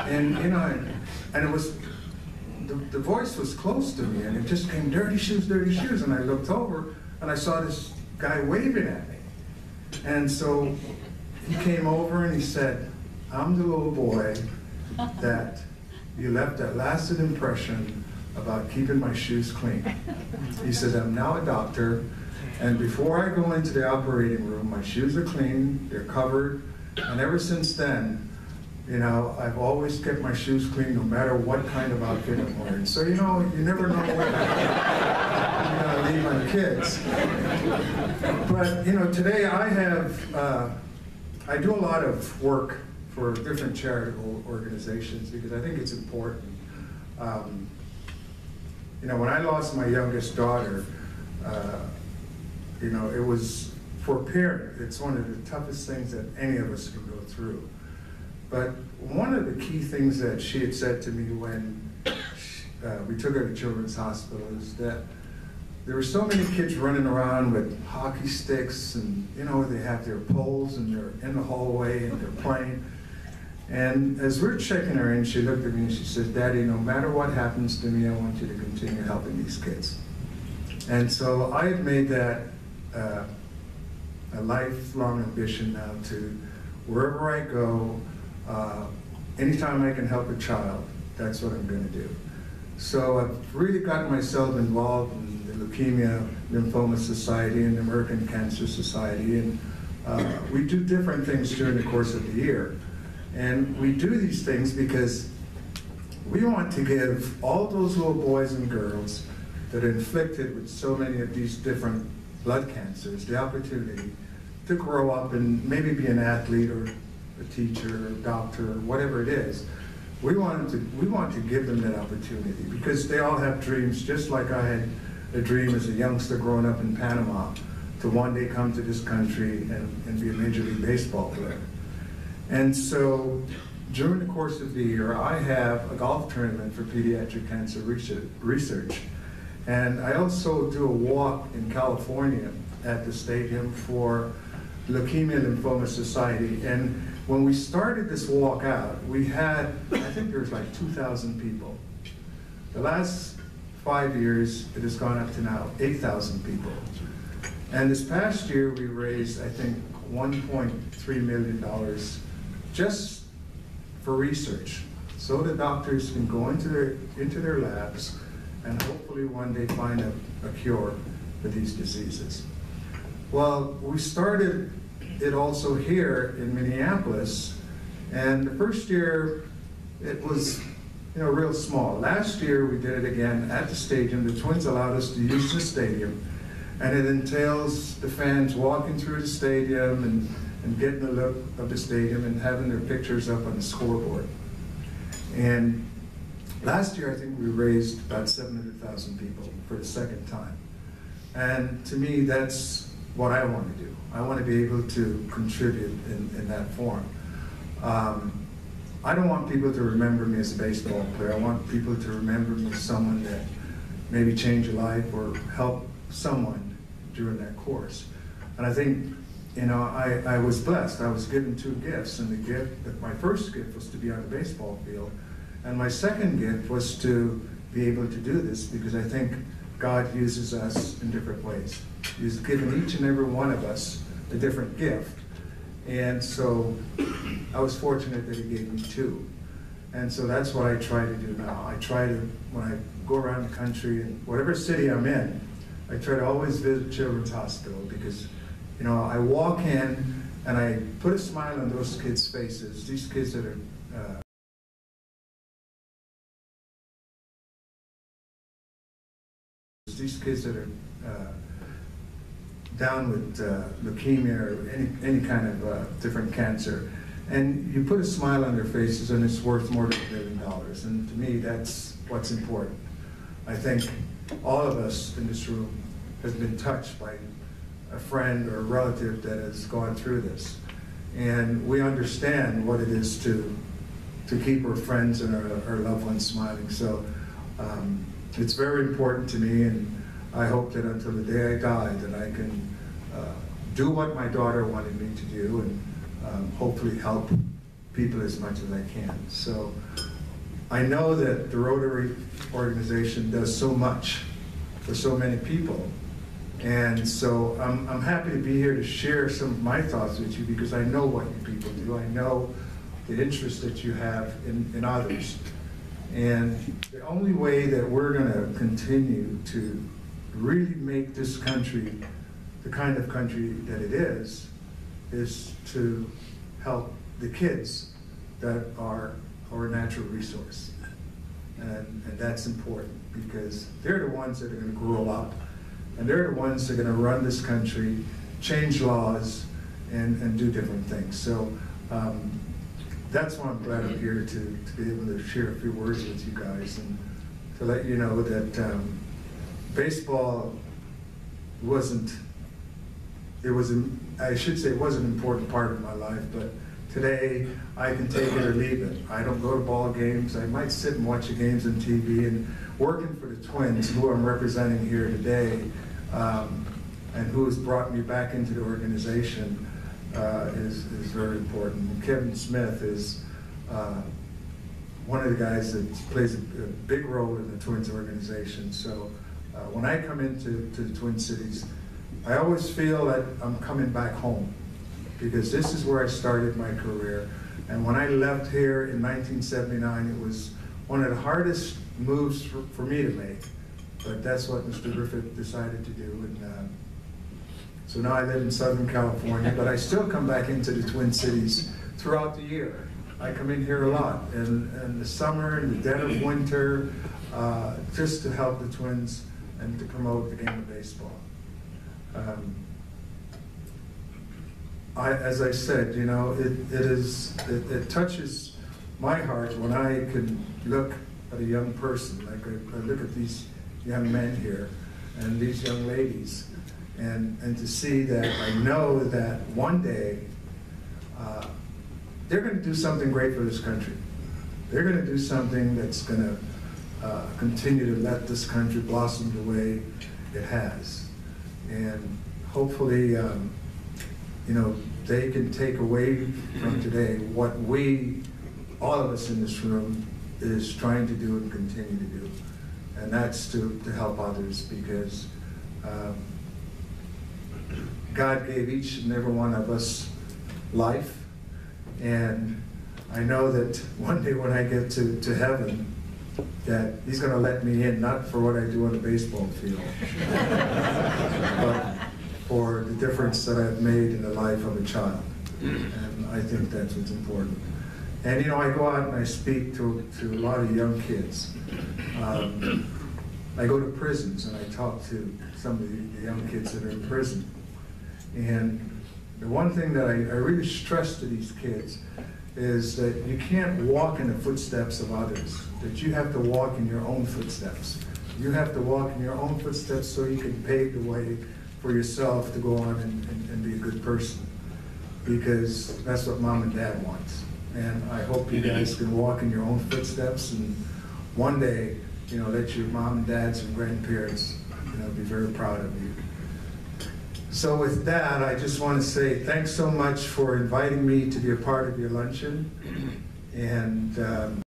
And, you know, and it was, the voice was close to me, and it just came, dirty shoes, and I looked over, and I saw this guy waving at me. And so he came over and he said, I'm the little boy that you left that lasted impression about keeping my shoes clean. He said, I'm now a doctor, and before I go into the operating room, my shoes are clean, they're covered, and ever since then, you know, I've always kept my shoes clean no matter what kind of outfit I'm wearing. So, you know, you never know what you're gonna leave on kids. But, you know, today I have, I do a lot of work for different charitable organizations because I think it's important. You know, when I lost my youngest daughter, you know, it was, for a parent, it's one of the toughest things that any of us can go through. But one of the key things that she had said to me when we took her to Children's Hospital is that there were so many kids running around with hockey sticks, and you know, they have their poles and they're in the hallway and they're playing. And as we're checking her in, she looked at me and she said, Daddy, no matter what happens to me, I want you to continue helping these kids. And so I have made that a lifelong ambition now to, wherever I go, anytime I can help a child, that's what I'm going to do. So I've really gotten myself involved in the Leukemia Lymphoma Society and the American Cancer Society, and we do different things during the course of the year. And we do these things because we want to give all those little boys and girls that are inflicted with so many of these different blood cancers the opportunity to grow up and maybe be an athlete or a teacher or a doctor or whatever it is. We want to give them that opportunity because they all have dreams, just like I had a dream as a youngster growing up in Panama to one day come to this country and be a Major League Baseball player. And so during the course of the year, I have a golf tournament for pediatric cancer research. And I also do a walk in California at the stadium for Leukemia Lymphoma Society. And when we started this walk out, we had, I think there was like 2,000 people. The last 5 years, it has gone up to now 8,000 people. And this past year, we raised, I think, $1.3 million just for research, so the doctors can go into their labs and hopefully one day find a cure for these diseases. Well, we started it also here in Minneapolis, and the first year it was, you know, real small. Last year we did it again at the stadium. The Twins allowed us to use the stadium, and it entails the fans walking through the stadium and getting a look of the stadium and having their pictures up on the scoreboard. And last year I think we raised about 700,000 people for the second time. And to me, that's what I want to do. I want to be able to contribute in that form. I don't want people to remember me as a baseball player. I want people to remember me as someone that maybe changed a life or helped someone during that course. And I think, you know, I was blessed. I was given 2 gifts, and my first gift was to be on the baseball field, and my second gift was to be able to do this because I think God uses us in different ways. He's given each and every one of us a different gift, and so I was fortunate that He gave me 2. And so that's what I try to do now. I try to, when I go around the country, and whatever city I'm in, I try to always visit Children's Hospital because, you know, I walk in and I put a smile on those kids' faces, these kids that are down with leukemia or any kind of different cancer. And you put a smile on their faces and it's worth more than $1 million. And to me, that's what's important. I think all of us in this room has been touched by a friend or a relative that has gone through this. And we understand what it is to keep our friends and our loved ones smiling. So it's very important to me, and I hope that until the day I die that I can do what my daughter wanted me to do and hopefully help people as much as I can. So I know that the Rotary organization does so much for so many people. And so I'm happy to be here to share some of my thoughts with you, because I know what you people do. I know the interest that you have in others. And the only way that we're going to continue to really make this country the kind of country that it is to help the kids that are our natural resource. And that's important, because they're the ones that are going to grow up, and they're the ones that are going to run this country, change laws, and do different things. So that's why I'm glad I'm here to be able to share a few words with you guys, and to let you know that baseball I should say it was an important part of my life, but today I can take it or leave it. I don't go to ball games. I might sit and watch the games on TV, and working for the Twins, who I'm representing here today, and who has brought me back into the organization, is very important. And Kevin Smith is one of the guys that plays a big role in the Twins organization. So when I come into the Twin Cities, I always feel that I'm coming back home, because this is where I started my career. And when I left here in 1979, it was one of the hardest moves for me to make. But that's what Mr. Griffith decided to do. And so now I live in Southern California, but I still come back into the Twin Cities throughout the year. I come in here a lot, in the summer, in the dead of winter, just to help the Twins and to promote the game of baseball. As I said, you know, it touches my heart when I can look at a young person, like I look at these young men here and these young ladies, and to see that I know that one day they're going to do something great for this country. They're going to do something that's going to continue to let this country blossom the way it has. And hopefully, you know, they can take away from today what all of us in this room, is trying to do and continue to do. And that's to help others, because God gave each and every one of us life. And I know that one day when I get to heaven, that He's going to let me in, not for what I do on the baseball field, but for the difference that I've made in the life of a child. And I think that's what's important. And you know, I go out and I speak to a lot of young kids. I go to prisons and I talk to some of the young kids that are in prison. And the one thing that I really stress to these kids is that you can't walk in the footsteps of others, that you have to walk in your own footsteps. You have to walk in your own footsteps so you can pave the way for yourself to go on and be a good person, because that's what Mom and Dad wants. And I hope you guys can walk in your own footsteps, and one day, you know, let your mom and dads and grandparents, you know, be very proud of you. So with that, I just want to say thanks so much for inviting me to be a part of your luncheon. And